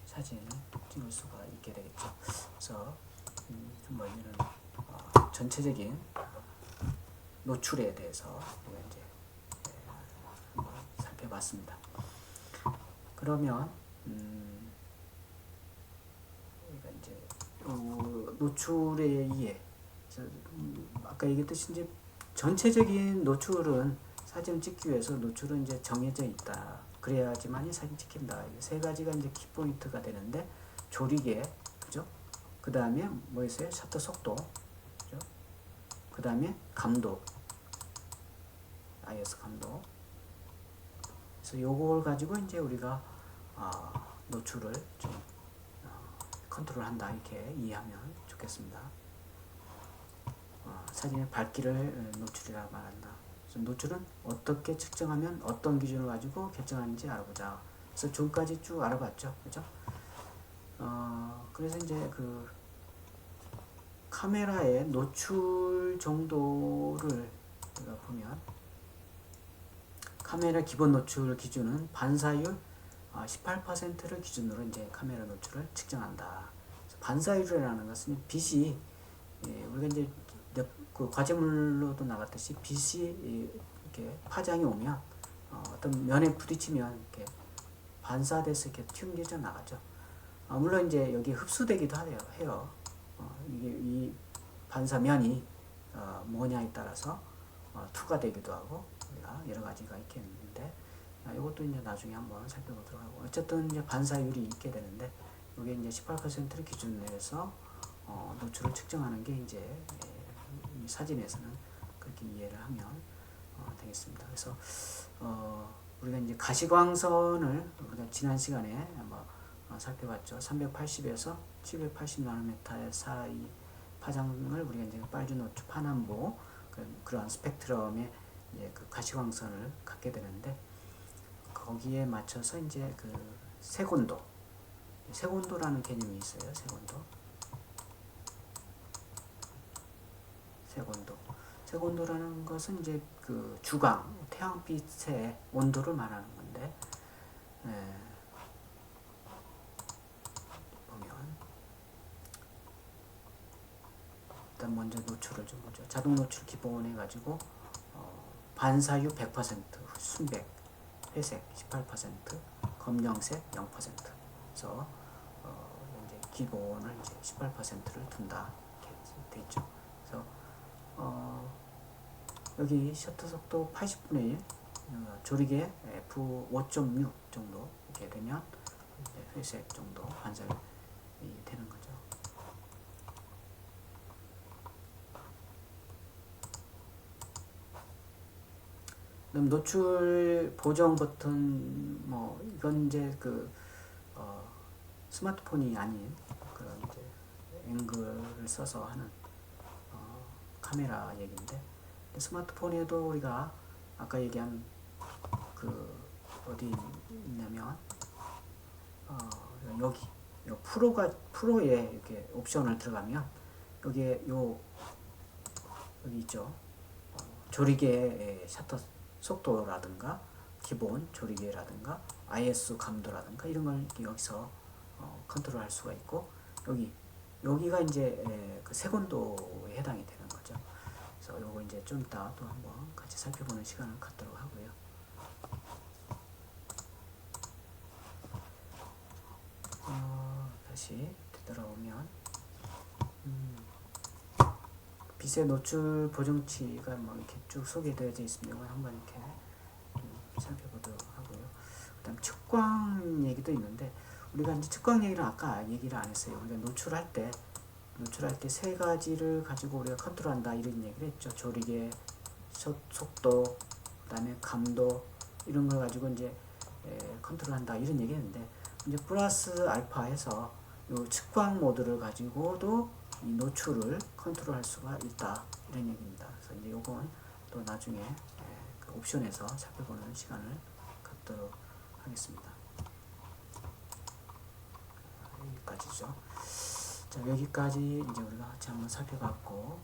사진을 찍을 수가 있게 되겠죠. 그래서 이런 전체적인 노출에 대해서 우리가 이제 한번 살펴봤습니다. 그러면 우리가 이제 노출에 의해 아까 얘기했듯이 이제 전체적인 노출은 사진을 찍기 위해서 노출은 이제 정해져 있다. 그래야지만이 사진 찍힌다. 세 가지가 이제 키포인트가 되는데, 조리개, 그죠? 그 다음에 뭐였어요? 셔터 속도, 그죠? 그 다음에 감도, IS 감도. 그래서 요걸 가지고 이제 우리가 노출을 좀 컨트롤한다, 이렇게 이해하면 좋겠습니다. 사진의 밝기를 노출이라고 말한다. 그래서 노출은 어떻게 측정하면 어떤 기준을 가지고 결정하는지 알아보자. 그래서 지금까지 쭉 알아봤죠, 그죠? 그래서 이제 카메라의 노출 정도를 우리가 보면 카메라 기본 노출 기준은 반사율 18%를 기준으로 이제 카메라 노출을 측정한다. 반사율이라는 것은 빛이 우리가 이제 그 과제물로도 나갔듯이 빛이 이렇게 파장이 오면 어떤 면에 부딪히면 이렇게 반사돼서 이렇게 튕겨져 나가죠. 물론 이제 여기 흡수되기도 해요. 이게 이 반사면이 뭐냐에 따라서 투가 되기도 하고 우리가 여러 가지가 있겠는데 이것도 이제 나중에 한번 살펴보도록 하고 어쨌든 이제 반사율이 있게 되는데 이게 이제 18%를 기준으로 해서 노출을 측정하는 게 이제 이 사진에서는 그렇게 이해를 하면 되겠습니다. 그래서 우리가 이제 가시광선을 우리가 지난 시간에 한번 살펴봤죠. 380에서 780 나노미터 사이 파장을 우리가 이제 빨주노출 파남보 그런 스펙트럼의 이제 그 가시광선을 갖게 되는데 거기에 맞춰서 이제 그 색온도라는 개념이 있어요. 색온도라는 것은 이제 그 주광, 태양빛의 온도를 말하는 건데 보면 일단 먼저 노출을 좀 보죠. 자동 노출 기본 해가지고 반사율 100%, 순백, 회색 18%, 검정색 0%. 그래서 이제 기본을 이제 18%를 둔다 이렇게 돼 있죠. 그래서 여기 셔터 속도 80분의 1, 조리개 f 5.6 정도 이렇게 되면 회색 정도 반사율이 되는 거죠. 그럼 노출 보정 버튼 이건 이제 그 스마트폰이 아닌 그런 이제 앵글을 써서 하는 카메라 얘기인데 스마트폰에도 우리가 아까 얘기한 그 어디 있냐면 여기 프로에 이렇게 옵션을 들어가면 여기에 여기 있죠. 조리개의 셔터 속도라든가 기본 조리개라든가 ISO 감도라든가 이런 걸 여기서 컨트롤할 수가 있고 여기가 이제 그 색온도에 해당이 되는 거죠. 그래서 요거 이제 좀 이따 또 한번 같이 살펴보는 시간을 갖도록 하고요. 다시 되돌아오면 빛의 노출 보정치가 이렇게 쭉 소개되어져 있습니다. 이걸 한번 이렇게 살펴보도록 하고요. 그다음 측광 얘기도 있는데 우리가 이제 측광 얘기는 아까 얘기를 안 했어요. 우리가 노출할 때 세 가지를 가지고 우리가 컨트롤한다 이런 얘기를 했죠. 조리개, 속도, 그다음에 감도 이런 걸 가지고 이제 컨트롤한다 이런 얘기했는데 이제 플러스 알파에서 요 측광 모드를 가지고도 이 노출을 컨트롤할 수가 있다 이런 얘기입니다. 그래서 이제 요건 또 나중에 그 옵션에서 살펴보는 시간을 갖도록 하겠습니다. 여기까지죠. 자, 여기까지 이제 우리가 같이 한번 살펴봤고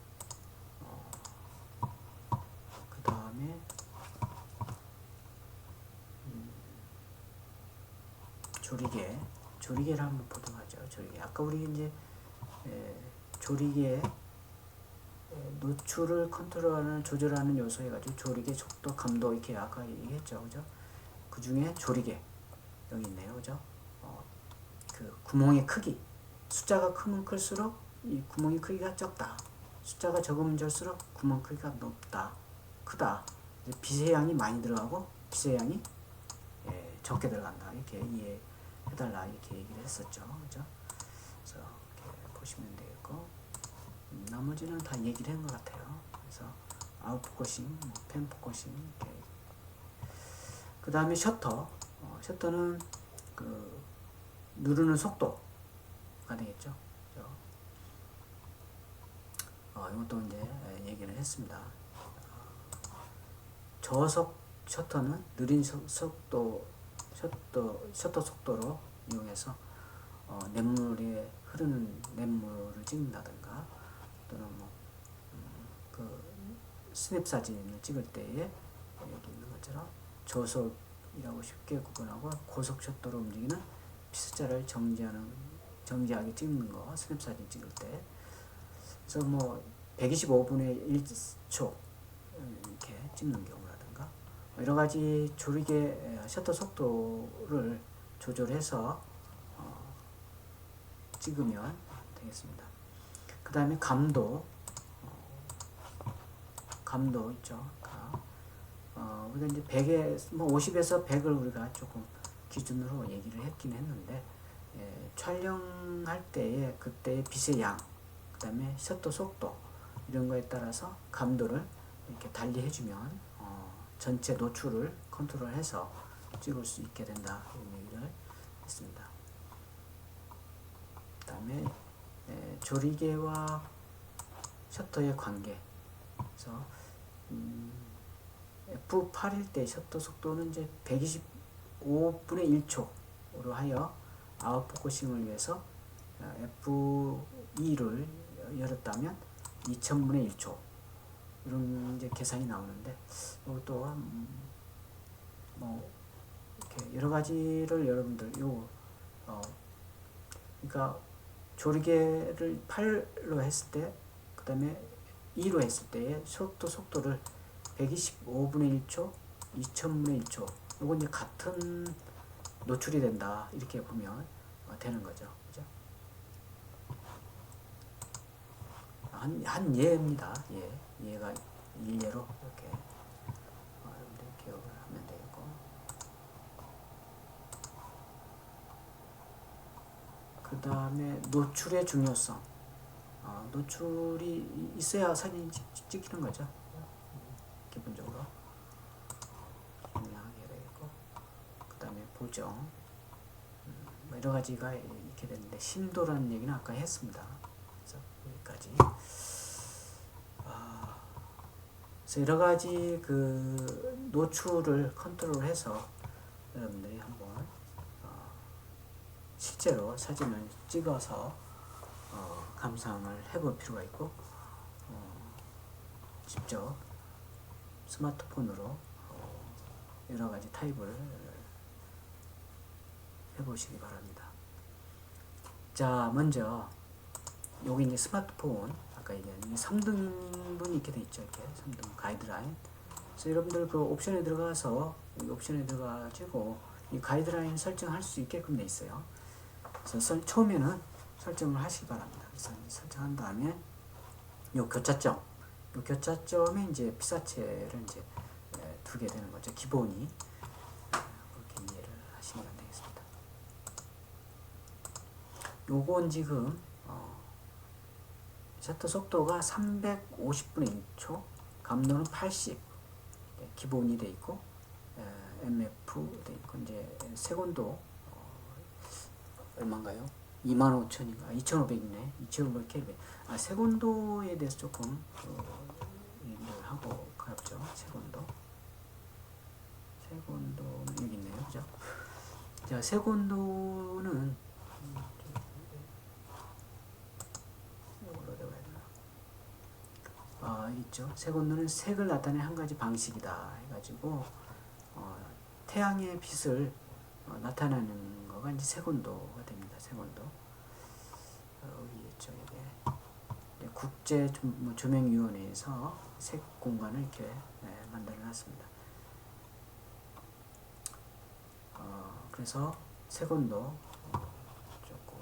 그 다음에 조리개를 한번 보도록 하죠. 조리개. 아까 우리 이제 조리개 노출을 컨트롤하는 조절하는 요소 해가지고 조리개 속도 감도 이렇게 아까 얘기했죠, 그죠? 그 중에 조리개 여기 있네요, 그죠? 그 구멍의 크기 숫자가 크면 클수록 이 구멍의 크기가 적다. 숫자가 적으면 적을수록 구멍 크기가 높다, 크다. 이제 빛의 양이 많이 들어가고 빛의 양이 적게 들어간다. 이렇게 이해해달라 이렇게 얘기를 했었죠, 그죠? 그래서 이렇게 보시면 되겠고 나머지는 다 얘기를 한 것 같아요. 그래서 아웃포커싱, 펜포커싱 이렇게. 그 다음에 셔터는 그 누르는 속도가 되겠죠. 이것도 이제 얘기를 했습니다. 저속 셔터는 느린 셔터 속도로 이용해서 흐르는 냇물을 찍는다든가 스냅 사진을 찍을 때에 여기 있는 것처럼 저속이라고 쉽게 구분하고 고속 셔터로 움직이는 피스자를 정지하게 찍는 거, 스냅 사진 찍을 때. 그래서 뭐 125분의 1초 이렇게 찍는 경우라든가 여러 가지 조리개 셔터 속도를 조절해서 찍으면 되겠습니다. 그 다음에 감도 있죠. 우리가 이제 100에 뭐 50에서 100을 우리가 조금 기준으로 얘기를 했긴 했는데, 촬영할 때에 그때의 빛의 양, 그 다음에 셔터 속도 이런 거에 따라서 감도를 이렇게 달리 해주면 전체 노출을 컨트롤해서 찍을 수 있게 된다, 이런 얘기를 했습니다. 그 다음에 조리개와 셔터의 관계. 그래서 F8일 때 셔터 속도는 이제 125분의 1초로 하여 아웃포커싱을 위해서 F2를 열었다면 2000분의 1초 이런 이제 계산이 나오는데, 또 뭐 이렇게 여러 가지를 여러분들 그러니까 조리개를 8로 했을 때, 그 다음에 2로 했을 때의 셔터 속도를 125분의 1초, 2000분의 1초, 요건 이제 같은 노출이 된다, 이렇게 보면 되는 거죠. 그죠? 한 예입니다. 예가 일례로 이렇게 여러분들 기억을 하면 되겠고, 그 다음에 노출의 중요성. 노출이 있어야 사진 찍히는 거죠. 기본적으로 중요하게 되겠고, 그 다음에 보정, 뭐 여러 가지가 이렇게 되는데, 심도라는 얘기는 아까 했습니다. 그래서 여기까지. 그래서 여러 가지 그 노출을 컨트롤해서 여러분들이 한번 실제로 사진을 찍어서 감상을 해볼 필요가 있고, 직접 스마트폰으로 여러 가지 타입을 해보시기 바랍니다. 자, 먼저 여기 이제 스마트폰 아까 얘기한 3등분이 이렇게 돼 있죠. 이렇게 3등 가이드라인. 그래서 여러분들 그 옵션에 들어가서 여기 옵션에 들어가지고 이 가이드라인 설정할 수 있게끔 돼 있어요. 그래서 처음에는 설정을 하시기 바랍니다. 그래서 설정한 다음에 요 교차점에 이제 피사체를 이제 두게 되는 거죠. 기본이. 그렇게 이해를 하시면 되겠습니다. 요건 지금 셔터 속도가 350분의 1초, 감도는 80, 기본이 돼 있고, MF 돼 있고, 이제 세곤도 얼마인가요? 25,000인가? 2,500이네. 2,500 켈빈. 세곤도에 대해서 조금 얘기를 하고 가죠. 세곤도 여기 있네요. 그죠? 자, 세곤도는 이걸로 되어야 되나? 있죠. 세곤도는 색을 나타내는 한 가지 방식이다 해가지고 태양의 빛을 나타내는 거가 이제 세곤도가 됩니다. 세곤도. 여기 있죠. 이게 국제 조명위원회에서 색 공간을 이렇게 만들어 놨습니다. 그래서 세곤도 조금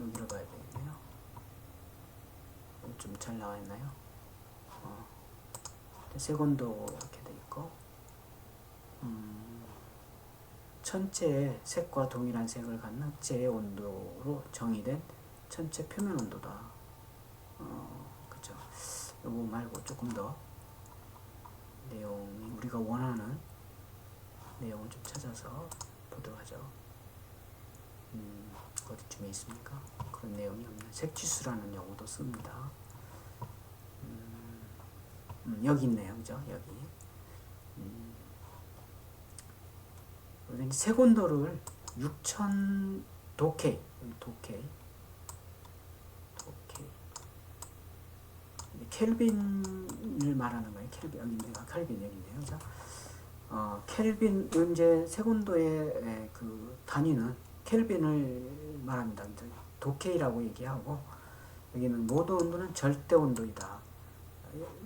여기로 가야 되겠네요. 좀 잘 나와 있나요? 세곤도 이렇게 돼 있고, 천체의 색과 동일한 색을 갖는 흑제의 온도로 정의된 천체 표면 온도다. 그죠? 요거 말고 조금 더 내용이 우리가 원하는 내용을 좀 찾아서 보도록 하죠. 어디쯤에 있습니까? 그런 내용이 없는 색지수라는 용어도 씁니다. 여기 있네요. 그죠? 여기. 세곤도를 6000 도케이 켈빈을 말하는 거예요. 켈빈 여기인데요. 자, 켈빈 이제 세곤도의 그 단위는 켈빈을 말합니다. 도케이라고 얘기하고 여기는 모든 온도는 절대 온도이다.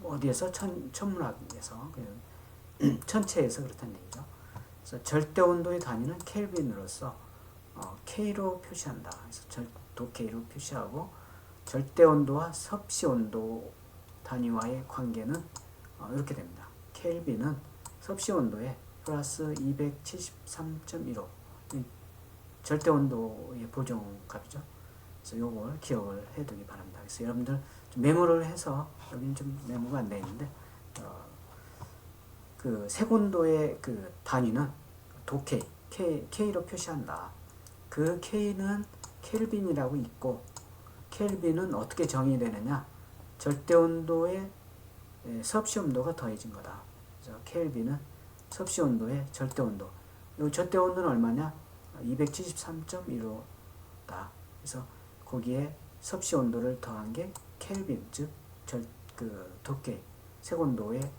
어디에서 천문학에서 천체에서 그렇다는 얘기죠. 그래서 절대 온도의 단위는 켈빈으로서 K로 표시한다. 그래서 도케이로 표시하고 절대 온도와 섭씨 온도 단위와의 관계는 이렇게 됩니다. 켈빈은 섭씨 온도에 플러스 273.15 절대 온도의 보정값이죠. 그래서 요걸 기억을 해두기 바랍니다. 그래서 여러분들 좀 메모를 해서 여기는 좀 메모가 안 되어 있는데 그 세곤도의 그 단위는 도케이 K로 표시한다. 그 K는 켈빈이라고 있고 켈빈은 어떻게 정의되느냐? 절대 온도에 섭씨 온도가 더해진 거다. 그래서 켈빈은 섭씨 온도에 절대 온도. 이 절대 온도는 얼마냐? 273.15다. 그래서 거기에 섭씨 온도를 더한 게 켈빈, 즉 그 도케이 세곤도의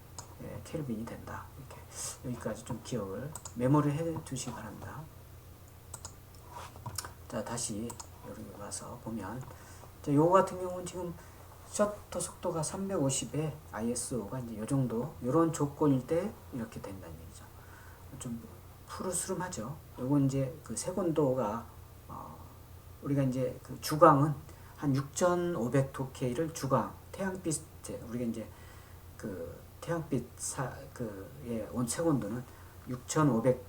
켈빈이 된다. 이렇게 여기까지 좀 기억을 메모를 해 두시기 바랍니다. 자, 다시 여기 와서 보면 자, 요거 같은 경우는 지금 셔터 속도가 350에 ISO가 이제 요 정도 요런 조건일 때 이렇게 된다는 얘기죠. 좀 푸르스름하죠. 요건 이제 그 세곤도가 우리가 이제 그 주광은 한 6,500 도케이를 주광 태양빛 우리가 이제 그 태양빛 온 세곤도는 6,500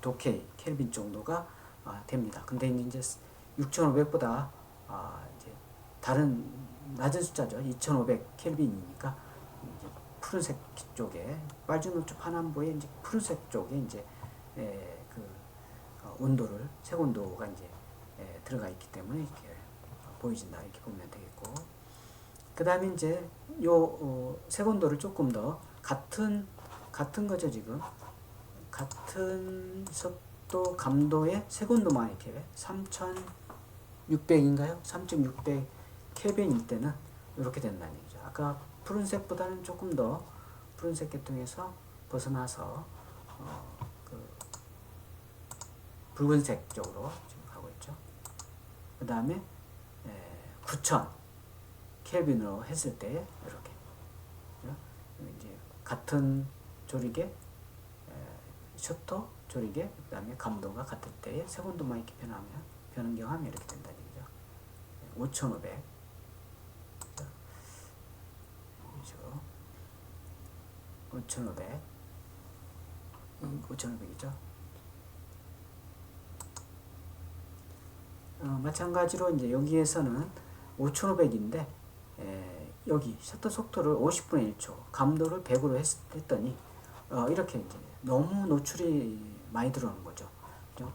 도케이 켈빈 정도가 됩니다. 근데 이제 6,500보다 이제 다른 낮은 숫자죠. 2,500 켈빈이니까 이제 푸른색 쪽에 빨주노초 파남보의 이제 푸른색 쪽에 이제 그 온도를 세곤도가 이제 들어가 있기 때문에 이렇게 보여진다 이렇게 보면 되겠고, 그 다음에 이제 요 세곤도를 조금 더 같은 거죠. 지금 같은 속도 감도의 세곤도만 이렇게 3,600인가요? 3,600 켈빈일 때는 이렇게 된다는 얘기죠. 아까 푸른색보다는 조금 더 푸른색 계통에서 벗어나서 그 붉은색 쪽으로 지금 가고 있죠. 그 다음에 9,000 켈빈으로 했을 때 이렇게 이제 같은 조리개 셔터 조리개 그 다음에 감도가 같을 때에 세곤도만 이렇게 변경하면 이렇게 된다는 얘기죠. 5,500 5,500 5,500이죠. 마찬가지로 이제 여기에서는 5,500인데 여기 셔터 속도를 50분의 1초, 감도를 100으로 했더니 이렇게 이제 너무 노출이 많이 들어오는 거죠.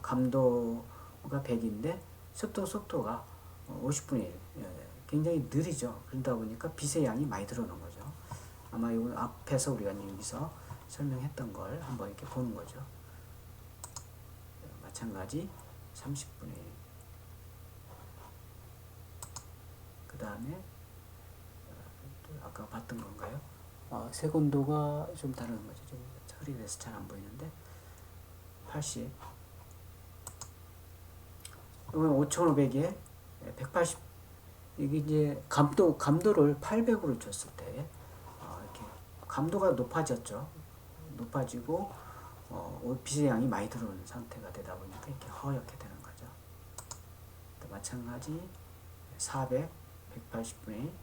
감도가 100인데 셔터 속도가 50분의 1, 굉장히 느리죠. 그러다 보니까 빛의 양이 많이 들어오는 거죠. 아마 이건 앞에서 우리가 여기서 설명했던 걸 한번 이렇게 보는 거죠. 마찬가지 30분의 1. 그 다음에 아까 봤던 건가요? 세곤도가 좀 다른 거죠. 좀 흐릿해서 잘 안 보이는데 80. 이건 5,500에 180. 이게 이제 감도를 800으로 줬을 때 이렇게 감도가 높아졌죠. 높아지고 빛의 양이 많이 들어오는 상태가 되다 보니까 이렇게 허옇게 되는 거죠. 또 마찬가지 400, 180분의 1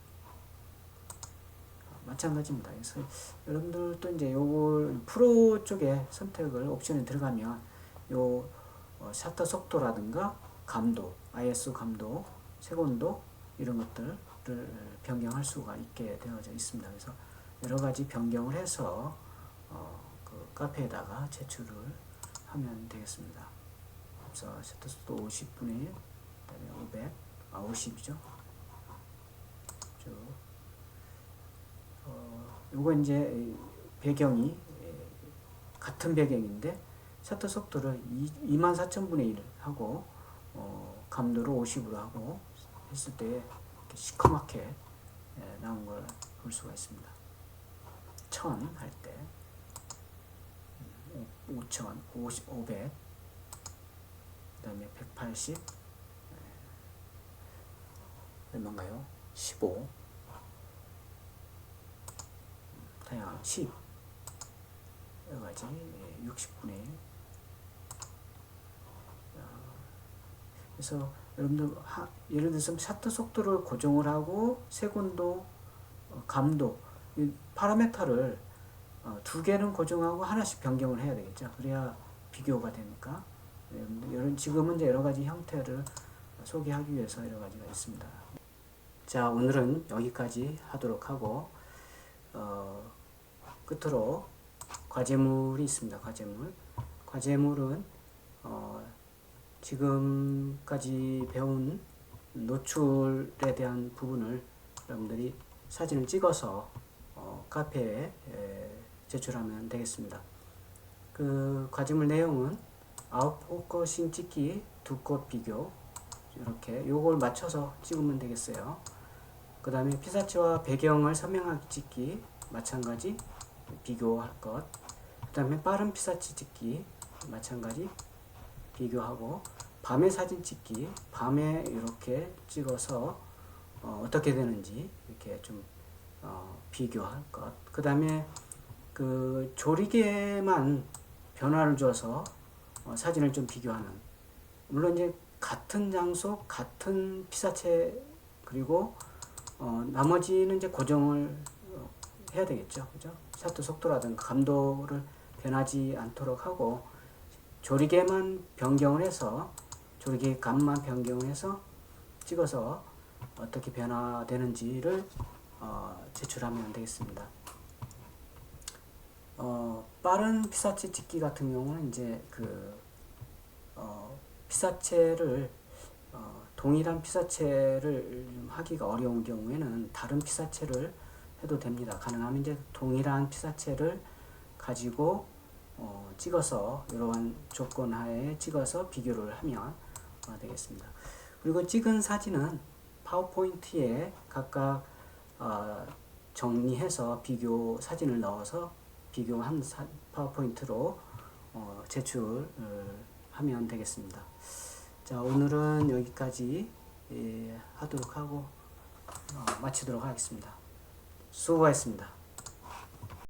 마찬가지입니다. 그래서 여러분들도 이제 요걸 프로 쪽에 선택을 옵션에 들어가면 요 셔터 속도라든가 감도, ISO 감도, 세곤도 이런 것들을 변경할 수가 있게 되어져 있습니다. 그래서 여러 가지 변경을 해서 그 카페에다가 제출을 하면 되겠습니다. 그래서 셔터 속도 50분의 1, 그다음에 50이죠. 요거 이제 배경이 같은 배경인데 셔터 속도를 24,000분의 1 하고 감도를 50으로 하고 했을 때 이렇게 시커멓게 나온 걸 볼 수가 있습니다. 1000 할 때 5000, 500, 그 다음에 180, 얼마인가요? 15, 다양한 10, 여러가지 60분의 1. 그래서 여러분들 예를 들어서 셔터 속도를 고정을 하고 세곤도, 감도, 이 파라메터를 두 개는 고정하고 하나씩 변경을 해야 되겠죠. 그래야 비교가 되니까. 지금은 이제 여러 가지 형태를 소개하기 위해서 여러 가지가 있습니다. 자, 오늘은 여기까지 하도록 하고, 끝으로 과제물이 있습니다. 과제물은 지금까지 배운 노출에 대한 부분을 여러분들이 사진을 찍어서 카페에 제출하면 되겠습니다. 그 과제물 내용은 아웃포커싱 찍기, 두 컷 비교, 이렇게 요걸 맞춰서 찍으면 되겠어요. 그 다음에 피사체와 배경을 선명하게 찍기, 마찬가지 비교할 것. 그 다음에 빠른 피사체 찍기, 마찬가지 비교하고, 밤에 사진 찍기, 밤에 이렇게 찍어서 어떻게 되는지 이렇게 좀 비교할 것. 그 다음에 그 조리개만 변화를 줘서 사진을 좀 비교하는. 물론 이제 같은 장소, 같은 피사체, 그리고 나머지는 이제 고정을 해야 되겠죠, 그죠? 셔터 속도라든가 감도를 변하지 않도록 하고, 조리개만 변경을 해서, 조리개 값만 변경을 해서 찍어서 어떻게 변화되는지를 제출하면 되겠습니다. 빠른 피사체 찍기 같은 경우는 이제 피사체를 동일한 피사체를 하기가 어려운 경우에는 다른 피사체를 해도 됩니다. 가능하면 이제 동일한 피사체를 가지고 찍어서 이러한 조건 하에 찍어서 비교를 하면 되겠습니다. 그리고 찍은 사진은 파워포인트에 각각 정리해서 비교 사진을 넣어서 비교한 파워포인트로 제출하면 되겠습니다. 자, 오늘은 여기까지 하도록 하고 마치도록 하겠습니다. 수고하셨습니다.